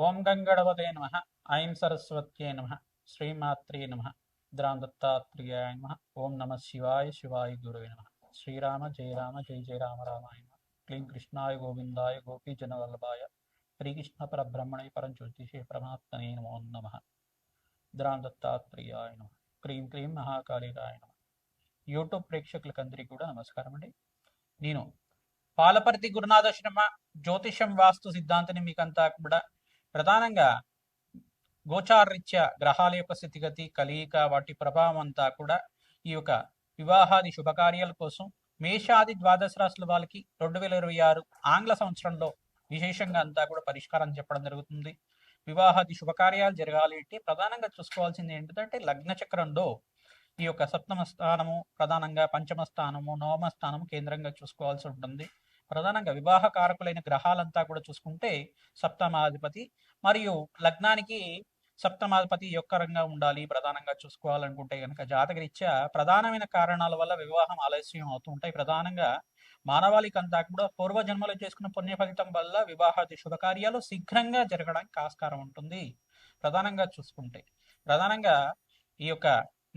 ఓం గంగణపతే నమ. ఐం సరస్వత్యే నమ. శ్రీమాత్రే నమ. ద్రాం దత్తాత్రేయాయ నమ. ఓం నమ శివాయ శివాయ గురువే నమ. శ్రీరామ జయ రామ జయ జయ రామ రామాయ నమ. క్లీం కృష్ణాయ గోవిందాయ గోపీజనవల్లభాయ శ్రీకృష్ణ పరబ్రహ్మణే పరంజ్యోతిషే పరమాత్మనే నమో నమ. ద్రాం దత్తాత్రేయాయ నమ. క్రీం క్రీం మహాకాళికాయ నమ. యూట్యూబ్ ప్రేక్షకులకందరికీ కూడా నమస్కారం అండి. నేను పాలపర్తి గురునాథ శర్మ జ్యోతిషం వాస్తు సిద్ధాంతిని మీకంతా కూడా ప్రధానంగా గోచారరీత్యా గ్రహాల యొక్క స్థితిగతి కలయిక వాటి ప్రభావం అంతా కూడా ఈ యొక్క వివాహాది శుభకార్యాల కోసం మేషాది ద్వాదశ రాశుల వాళ్ళకి 2026 ఆంగ్ల సంవత్సరంలో విశేషంగా అంతా కూడా పరిష్కారం చెప్పడం జరుగుతుంది. వివాహాది శుభకార్యాలు జరగాలి అంటే ప్రధానంగా చూసుకోవాల్సింది ఏంటంటే లగ్న చక్రంలో ఈ యొక్క సప్తమ స్థానము ప్రధానంగా పంచమ స్థానము నవమ స్థానము కేంద్రంగా చూసుకోవాల్సి ఉంటుంది. ప్రధానంగా వివాహ కారకులైన గ్రహాలంతా కూడా చూసుకుంటే సప్తమాధిపతి మరియు లగ్నానికి సప్తమాధిపతి యొక్కరంగా ఉండాలి. ప్రధానంగా చూసుకోవాలనుకుంటే కనుక జాతకరీత్యా ప్రధానమైన కారణాల వల్ల వివాహం ఆలస్యం అవుతూ ఉంటాయి. ప్రధానంగా మానవాళికంతా కూడా పూర్వజన్మలో చేసుకున్న పుణ్య ఫలితం వల్ల వివాహాది శుభకార్యాలు శీఘ్రంగా జరగడానికి ఆస్కారం ఉంటుంది. ప్రధానంగా చూసుకుంటే ప్రధానంగా ఈ యొక్క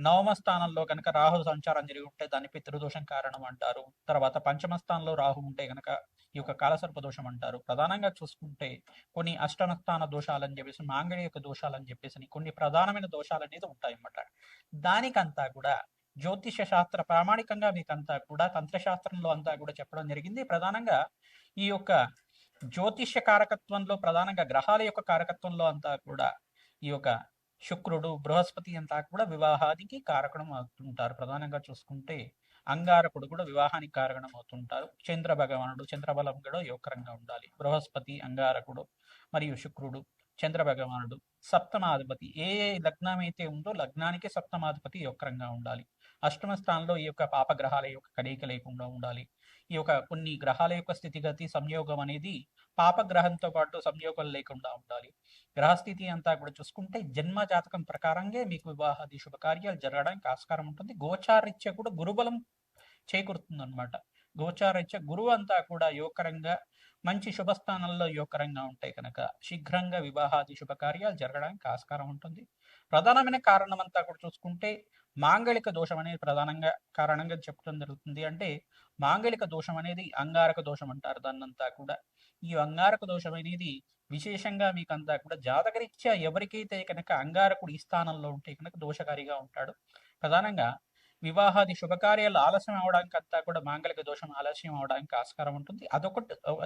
నవమ స్థానంలో కనుక రాహు సంచారం జరిగి ఉంటే దాన్ని పితృదోషం కారణం అంటారు. తర్వాత పంచమ స్థానంలో రాహు ఉంటే కనుక ఈ యొక్క కాలసర్ప దోషం అంటారు. ప్రధానంగా చూసుకుంటే కొన్ని అష్టమ స్థాన దోషాలని చెప్పేసి మాంగళ్య యొక్క దోషాలని చెప్పేసి కొన్ని ప్రధానమైన దోషాలు అనేది ఉంటాయి అన్నమాట. దానికంతా కూడా జ్యోతిష శాస్త్ర ప్రామాణికంగా మీకంతా కూడా తంత్రశాస్త్రంలో అంతా కూడా చెప్పడం జరిగింది. ప్రధానంగా ఈ యొక్క జ్యోతిష కారకత్వంలో ప్రధానంగా గ్రహాల యొక్క కారకత్వంలో అంతా కూడా ఈ యొక్క శుక్రుడు బృహస్పతి అంతా కూడా వివాహానికి కారకం అవుతుంటారు. ప్రధానంగా చూసుకుంటే అంగారకుడు కూడా వివాహానికి కారణం అవుతుంటారు. చంద్ర భగవానుడు చంద్రబలం కూడా యోగకరంగా ఉండాలి. బృహస్పతి అంగారకుడు మరియు శుక్రుడు చంద్ర భగవానుడు సప్తమాధిపతి ఏ లగ్నం అయితే ఉందో లగ్నానికి సప్తమాధిపతి యోగకరంగా ఉండాలి. అష్టమ స్థానంలో ఈ యొక్క పాపగ్రహాల యొక్క కలయిక లేకుండా ఉండాలి. ఈ యొక్క కొన్ని గ్రహాల యొక్క స్థితిగతి సంయోగం అనేది పాపగ్రహంతో పాటు సంయోగం లేకుండా ఉండాలి. గ్రహస్థితి అంతా కూడా చూసుకుంటే జన్మ జాతకం ప్రకారంగా మీకు వివాహాది శుభకార్యాలు జరగడానికి ఆస్కారం ఉంటుంది. గోచారీత్యా కూడా గురుబలం చేకూరుతుంది అనమాట. గోచారీత్యా గురువు అంతా కూడా యోగకరంగా మంచి శుభస్థానంలో యోగకరంగా ఉంటాయి కనుక శీఘ్రంగా వివాహాది శుభకార్యాలు జరగడానికి ఆస్కారం ఉంటుంది. ప్రధానమైన కారణం అంతా కూడా చూసుకుంటే మాంగళిక దోషం అనేది ప్రధానంగా కారణంగా చెప్పడం జరుగుతుంది. అంటే మాంగళిక దోషం అనేది అంగారక దోషం అంటారు దాన్నంతా కూడా. ఈ అంగారక దోషం అనేది విశేషంగా మీకంతా కూడా జాతకరీత్యా ఎవరికైతే కనుక అంగారకుడు ఈ స్థానంలో ఉంటే కనుక దోషకారిగా ఉంటాడు. ప్రధానంగా వివాహాది శుభకార్యాలు ఆలస్యం అవడానికి అంతా కూడా మాంగళిక దోషం ఆలస్యం అవడానికి ఆస్కారం ఉంటుంది.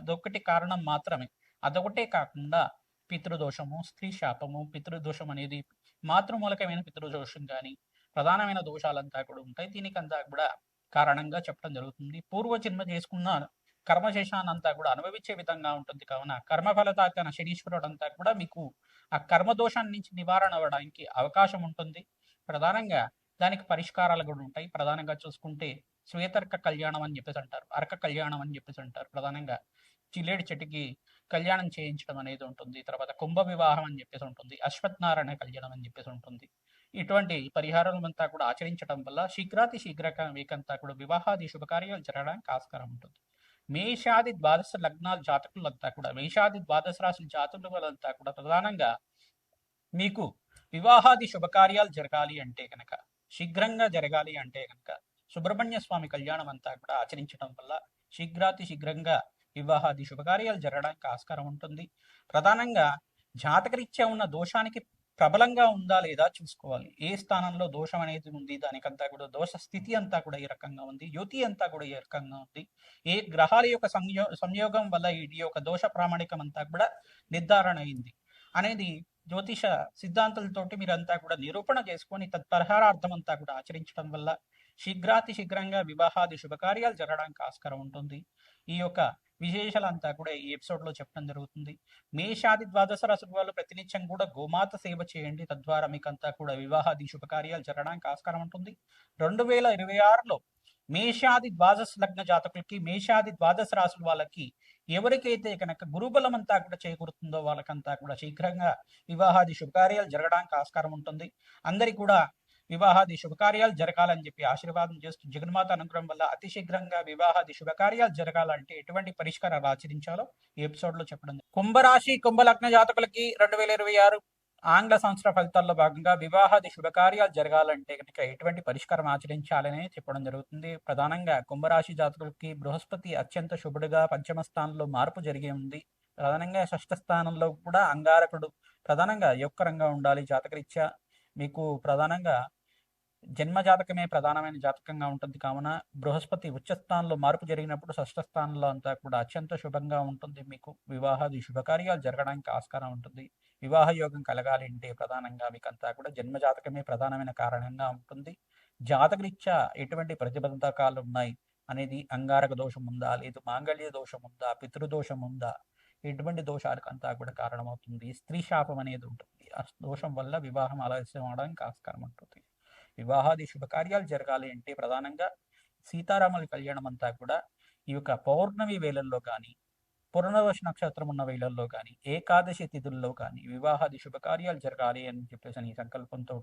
అదొకటి కారణం మాత్రమే. అదొకటే కాకుండా పితృదోషము స్త్రీ శాపము పితృదోషం అనేది మాతృమూలకమైన పితృదోషం కానీ ప్రధానమైన దోషాలంతా కూడా ఉంటాయి. దీనికంతా కూడా కారణంగా చెప్పడం జరుగుతుంది. పూర్వజన్మ చేసుకున్న కర్మశేషాన్ని అంతా కూడా అనుభవించే విధంగా ఉంటుంది. కావున కర్మఫలతాకన శనీశ్వరుడు అంతా కూడా మీకు ఆ కర్మదోషాన్ని నుంచి నివారణ అవ్వడానికి అవకాశం ఉంటుంది. ప్రధానంగా దానికి పరిష్కారాలు కూడా ఉంటాయి. ప్రధానంగా చూసుకుంటే శ్వేతర్క కళ్యాణం అని చెప్పేసి అంటారు. అర్క కళ్యాణం అని చెప్పేసి అంటారు. ప్రధానంగా జిల్లేడు చెట్టుకి కళ్యాణం చేయించడం అనేది ఉంటుంది. తర్వాత కుంభ వివాహం అని చెప్పేసి ఉంటుంది. అశ్వత్థనారాయణ కళ్యాణం అని చెప్పేసి ఉంటుంది. ఇటువంటి పరిహారాలంతా కూడా ఆచరించడం వల్ల శీఘ్రాతి శీఘ్రంగా మీకంతా కూడా వివాహాది శుభకార్యాలు జరగడానికి ఆస్కారం ఉంటుంది. మేషాది ద్వాదశ లగ్నాల జాతకులంతా కూడా మేషాది ద్వాదశ రాశుల జాతకులంతా కూడా ప్రధానంగా మీకు వివాహాది శుభకార్యాలు జరగాలి అంటే కనుక శీఘ్రంగా జరగాలి అంటే కనుక సుబ్రహ్మణ్య స్వామి కళ్యాణం అంతా కూడా ఆచరించడం వల్ల శీఘ్రాతి శీఘ్రంగా వివాహాది శుభకార్యాలు జరగడానికి ఆస్కారం ఉంటుంది. ప్రధానంగా జాతకరీత్యా ఉన్న దోషానికి ప్రబలంగా ఉందా లేదా చూసుకోవాలి. ఏ స్థానంలో దోషం అనేది ఉంది దానికంతా కూడా దోష స్థితి అంతా కూడా ఏ రకంగా ఉంది, యుతి అంతా కూడా ఏ రకంగా ఉంది, ఏ గ్రహాల యొక్క సంయోగం వల్ల ఈ యొక్క దోష ప్రామాణికం అంతా కూడా నిర్ధారణ అయింది అనేది జ్యోతిష సిద్ధాంతాలతోటి మీరంతా కూడా నిరూపణ చేసుకొని తత్పరిహారార్థం అంతా కూడా ఆచరించడం వల్ల శీఘ్రాతి శీఘ్రంగా వివాహాది శుభకార్యాలు జరగడానికి ఆస్కారం ఉంటుంది. ఈ యొక్క విశేషాలంతా కూడా ఈ ఎపిసోడ్ లో చెప్పడం జరుగుతుంది. మేషాది ద్వాదశ రాశి వాళ్ళు ప్రతినిత్యం కూడా గోమాత సేవ చేయండి. తద్వారా మీకంతా కూడా వివాహాది శుభకార్యాలు జరగడానికి ఆస్కారం ఉంటుంది. 2026లో మేషాది ద్వాదశ లగ్న జాతకులకి మేషాది ద్వాదశ రాశుల వాళ్ళకి ఎవరికైతే కనుక గురుబలం అంతా కూడా చేకూరుతుందో వాళ్ళకంతా కూడా శీఘ్రంగా వివాహాది శుభకార్యాలు జరగడానికి ఆస్కారం ఉంటుంది. అందరికి కూడా వివాహాది శుభకార్యాలు జరగాలని చెప్పి ఆశీర్వాదం చేస్తూ జగన్మాత అనుగ్రహం వల్ల అతి శీఘ్రంగా వివాహాది శుభకార్యాలు జరగాలంటే ఎటువంటి పరిష్కారాలు ఆచరించాలో ఈ ఎపిసోడ్ లో చెప్పడం కుంభరాశి కుంభలగ్న జాతకులకి 2026 ఆంగ్ల సంవత్సర ఫలితాల్లో భాగంగా వివాహాది శుభకార్యాలు జరగాలంటే కనుక ఎటువంటి పరిష్కారం ఆచరించాలని చెప్పడం జరుగుతుంది. ప్రధానంగా కుంభరాశి జాతకులకి బృహస్పతి అత్యంత శుభుడుగా పంచమ స్థానంలో మార్పు జరిగి ఉంది. ప్రధానంగా షష్ఠ స్థానంలో కూడా అంగారకుడు ప్రధానంగా యొక్కరంగా ఉండాలి. జాతకరీత్యా మీకు ప్రధానంగా జన్మ జాతకమే ప్రధానమైన జాతకంగా ఉంటుంది. కావున బృహస్పతి ఉచ్చస్థానంలో మార్పు జరిగినప్పుడు షష్ఠ స్థానంలో అంతా కూడా అత్యంత శుభంగా ఉంటుంది. మీకు వివాహాది శుభకార్యాలు జరగడానికి ఆస్కారం ఉంటుంది. వివాహ యోగం కలగాలి అంటే ప్రధానంగా మీకు అంతా కూడా జన్మ జాతకమే ప్రధానమైన కారణంగా ఉంటుంది. జాతకరీత్యా ఎటువంటి ప్రతిబంధకాలు ఉన్నాయి అనేది అంగారక దోషం ఉందా, లేదు మాంగళ్య దోషం ఉందా, పితృదోషం ఉందా, ఎటువంటి దోషాలకు అంతా కూడా కారణమవుతుంది. స్త్రీ శాపం అనేది ఉంటుంది. ఆ దోషం వల్ల వివాహం ఆలస్యం అవడానికి ఆస్కారం ఉంటుంది. వివాహాది శుభకార్యాలు జరగాలి అంటే ప్రధానంగా సీతారాముల కళ్యాణం అంతా కూడా ఈ యొక్క పౌర్ణమి వేళల్లో కానీ, పునర్వసు నక్షత్రం ఉన్న వేళల్లో కానీ, ఏకాదశి తిథుల్లో కానీ వివాహాది శుభకార్యాలు జరగాలి అని చెప్పేసి ఈ సంకల్పంతో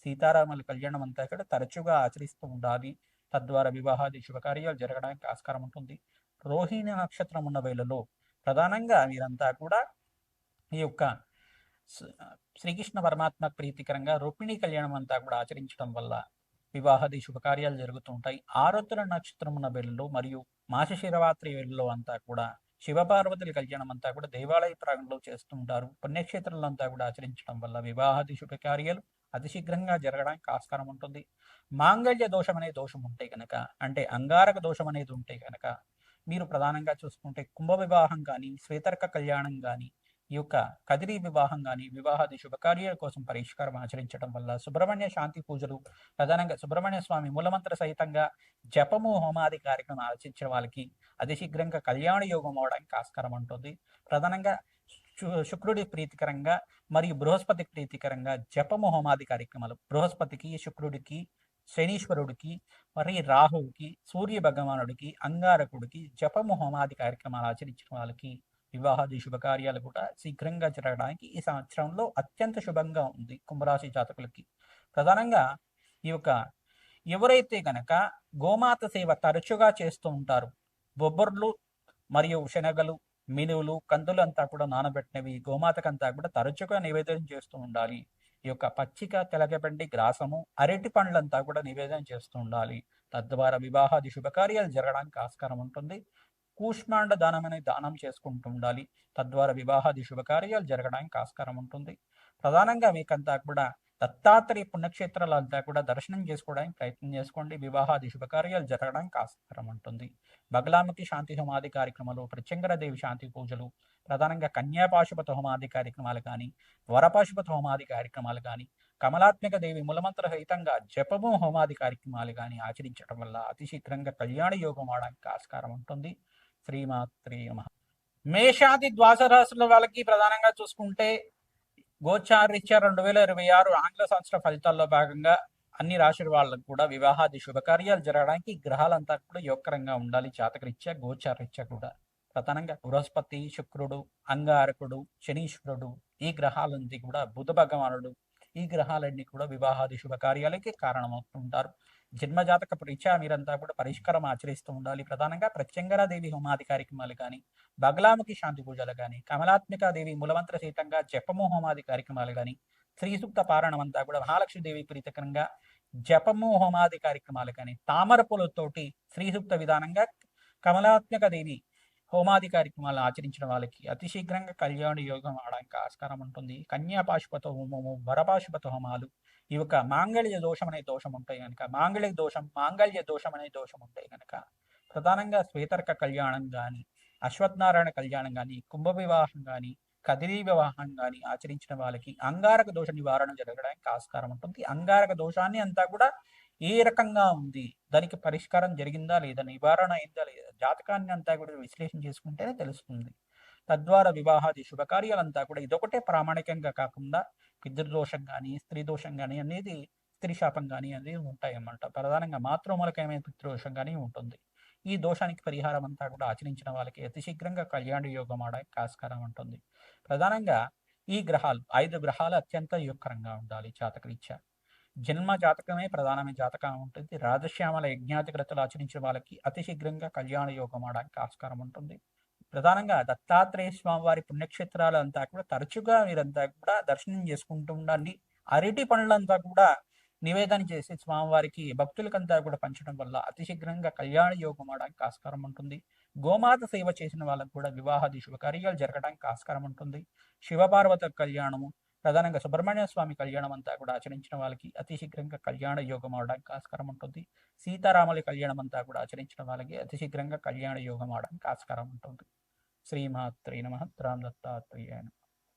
సీతారాముల కళ్యాణం అంతా కూడా తరచుగా ఆచరిస్తూ ఉండాలి. తద్వారా వివాహాది శుభకార్యాలు జరగడానికి ఆస్కారం ఉంటుంది. రోహిణి నక్షత్రం ఉన్న వేళలో ప్రధానంగా మీరంతా కూడా ఈ యొక్క శ్రీకృష్ణ పరమాత్మ ప్రీతికరంగా రుక్మిణి కళ్యాణం అంతా కూడా ఆచరించడం వల్ల వివాహాది శుభకార్యాలు జరుగుతూ ఉంటాయి. ఆరుద్ర నక్షత్రం ఉన్న వేళల్లో మరియు మాస శివరాత్రి వేళల్లో అంతా కూడా శివపార్వతుల కళ్యాణం అంతా కూడా దేవాలయ ప్రాంగణంలో చేస్తూ ఉంటారు. పుణ్యక్షేత్రంలో అంతా కూడా ఆచరించడం వల్ల వివాహాది శుభకార్యాలు అతి శీఘ్రంగా జరగడానికి ఆస్కారం ఉంటుంది. మాంగళ్య దోషం అనే దోషం ఉంటే కనుక, అంటే అంగారక దోషం అనేది ఉంటే కనుక మీరు ప్రధానంగా చూసుకుంటే కుంభ వివాహం కానీ, శ్వేతర్క కళ్యాణం కానీ, ఈ యొక్క కదిరి వివాహం కానీ వివాహాది శుభకార్యాల కోసం పరిష్కారం ఆచరించడం వల్ల సుబ్రహ్మణ్య శాంతి పూజలు ప్రధానంగా సుబ్రహ్మణ్య స్వామి మూలమంత్ర సహితంగా జపము హోమాది కార్యక్రమం ఆచరించిన వాళ్ళకి అతి శీఘ్రంగా కళ్యాణ యోగం అవడానికి ఆస్కారం ఉంటుంది. ప్రధానంగా శుక్రుడి ప్రీతికరంగా మరియు బృహస్పతి ప్రీతికరంగా జపము హోమాది కార్యక్రమాలు బృహస్పతికి, శుక్రుడికి, శనీశ్వరుడికి, మరి రాహువుకి, సూర్య భగవానుడికి, అంగారకుడికి జపము హోమాది కార్యక్రమాలు ఆచరించిన వాళ్ళకి వివాహాది శుభకార్యాలు కూడా శీఘ్రంగా జరగడానికి ఈ సంవత్సరంలో అత్యంత శుభంగా ఉంది కుంభరాశి జాతకులకి. ప్రధానంగా ఈ యొక్క ఎవరైతే గనక గోమాత సేవ తరచుగా చేస్తూ ఉంటారు, బొబ్బర్లు మరియు శనగలు, మినువులు, కందులు అంతా కూడా నానబెట్టినవి గోమాతకంతా కూడా తరచుగా నివేదన చేస్తూ ఉండాలి. ఈ యొక్క పచ్చిక, తెలగబండి, గ్రాసము, అరటి పండ్లంతా కూడా నివేదన చేస్తూ ఉండాలి. తద్వారా వివాహాది శుభకార్యాలు జరగడానికి ఆస్కారం ఉంటుంది. కూష్మాండ దానం అనేది దానం చేసుకుంటూ ఉండాలి. తద్వారా వివాహాది శుభకార్యాలు జరగడానికి ఆస్కారం ఉంటుంది. ప్రధానంగా మీకంతా కూడా దత్తాత్రేయ పుణ్యక్షేత్రాలంతా కూడా దర్శనం చేసుకోవడానికి ప్రయత్నం చేసుకోండి. వివాహాది శుభకార్యాలు జరగడానికి ఆస్కారం ఉంటుంది. బగలాముఖి శాంతి హోమాది కార్యక్రమాలు, ప్రత్యంగరదేవి శాంతి పూజలు, ప్రధానంగా కన్యాపాశుపత హోమాది కార్యక్రమాలు కానీ, వరపాశుపత హోమాది కార్యక్రమాలు కానీ, కమలాత్మిక దేవి మూలమంత్ర సహితంగా జపము హోమాది కార్యక్రమాలు కానీ ఆచరించడం వల్ల అతి శీఘ్రంగా కళ్యాణ యోగం అవడానికి ఆస్కారం ఉంటుంది. శ్రీమాత్రే నమః. మేషాది ద్వాదశ రాశుల వాళ్ళకి ప్రధానంగా చూసుకుంటే గోచారీత్యా 2026 ఆంగ్ల సంవత్సర ఫలితాల్లో భాగంగా అన్ని రాశుల వాళ్ళకు కూడా వివాహాది శుభకార్యాలు జరగడానికి గ్రహాలంతా కూడా యోగకరంగా ఉండాలి. జాతకరీత్యా గోచారీత్యా కూడా ప్రధానంగా బృహస్పతి, శుక్రుడు, అంగారకుడు, శనీశ్వరుడు, ఈ గ్రహాలన్నీ కూడా బుధ భగవానుడు, ఈ గ్రహాలన్నీ కూడా వివాహాది శుభకార్యాలకి కారణమవుతుంటారు. జన్మజాతక రీత్యా మీరంతా కూడా పరిష్కారం ఆచరిస్తూ ఉండాలి. ప్రధానంగా ప్రత్యంగరాదేవి హోమాది కార్యక్రమాలు కానీ, బగలాముఖి శాంతి పూజలు కానీ, కమలాత్మికాదేవి మూలమంత్ర సహితంగా జపము హోమాది కార్యక్రమాలు కానీ, శ్రీ సూక్త పారాయణం అంతా కూడా మహాలక్ష్మీదేవి ప్రీతికరంగా జపము హోమాది కార్యక్రమాలు కానీ, తామర పూలతోటి శ్రీ సూక్త విధానంగా కమలాత్మిక దేవి హోమాది కార్యక్రమాలు ఆచరించిన వాళ్ళకి అతి శీఘ్రంగా కళ్యాణ యోగం అవడానికి ఆస్కారం ఉంటుంది. కన్యాపాశుపత హోమము, వరపాశుపత హోమాలు, ఈ యొక్క మాంగళ్య దోషం అనే దోషం ఉంటాయి కనుక మాంగళ్య దోషం అనే దోషం ఉంటాయి కనుక ప్రధానంగా శ్వేతర్క కళ్యాణం కానీ, అశ్వత్థనారాయణ కళ్యాణం కానీ, కుంభ వివాహం కానీ, కదిరి వివాహం కానీ ఆచరించిన వాళ్ళకి అంగారక దోష నివారణ జరగడానికి ఆస్కారం ఉంటుంది. అంగారక దోషాన్ని అంతా కూడా ఏ రకంగా ఉంది, దానికి పరిష్కారం జరిగిందా లేదా, నివారణ అయిందా లేదా, జాతకాన్ని అంతా కూడా విశ్లేషణ చేసుకుంటేనే తెలుస్తుంది. తద్వారా వివాహాది శుభకార్యాలంతా కూడా ఇదొకటే ప్రామాణికంగా కాకుండా పితృదోషం కానీ, స్త్రీ దోషం కానీ అనేది, స్త్రీ శాపం కానీ అనేది ఉంటాయి అన్నమాట. ప్రధానంగా మాతృమూలకమైన పితృదోషం కానీ ఉంటుంది. ఈ దోషానికి పరిహారం అంతా కూడా ఆచరించిన వాళ్ళకి అతి శీఘ్రంగా కళ్యాణ యోగం ఆడడానికి ఆస్కారం ఉంటుంది. ప్రధానంగా ఈ గ్రహాలు 5 గ్రహాలు అత్యంత యోగకరంగా ఉండాలి జాతకరీత్యా. జన్మ జాతకమే ప్రధానమైన జాతకం ఉంటుంది. రాజశ్యామల యజ్ఞాతిక్రతలు ఆచరించిన వాళ్ళకి అతి శీఘ్రంగా కళ్యాణ యోగం అవడానికి ఆస్కారం ఉంటుంది. ప్రధానంగా దత్తాత్రేయ స్వామి వారి పుణ్యక్షేత్రాలు అంతా కూడా తరచుగా మీరంతా కూడా దర్శనం చేసుకుంటూ ఉండండి. అరటి పండ్లంతా కూడా నివేదన చేసి స్వామివారికి భక్తులకంతా కూడా పంచడం వల్ల అతి శీఘ్రంగా కళ్యాణ యోగం అవడానికి ఆస్కారం ఉంటుంది. గోమాత సేవ చేసిన వాళ్ళకు కూడా వివాహాది శుభకార్యాలు జరగడానికి ఆస్కారం ఉంటుంది. శివపార్వత కళ్యాణము, ప్రధానంగా సుబ్రహ్మణ్య స్వామి కళ్యాణం అంతా కూడా ఆచరించిన వాళ్ళకి అతి శీఘ్రంగా కళ్యాణ యోగం అవడానికి ఆస్కారం ఉంటుంది. సీతారాముల కళ్యాణం అంతా కూడా ఆచరించిన వాళ్ళకి అతి శీఘ్రంగా కళ్యాణ యోగం అవడానికి ఆస్కారం ఉంటుంది. శ్రీమాత్రే నమః. రామ్ దత్తాత్రేయాయ నమః.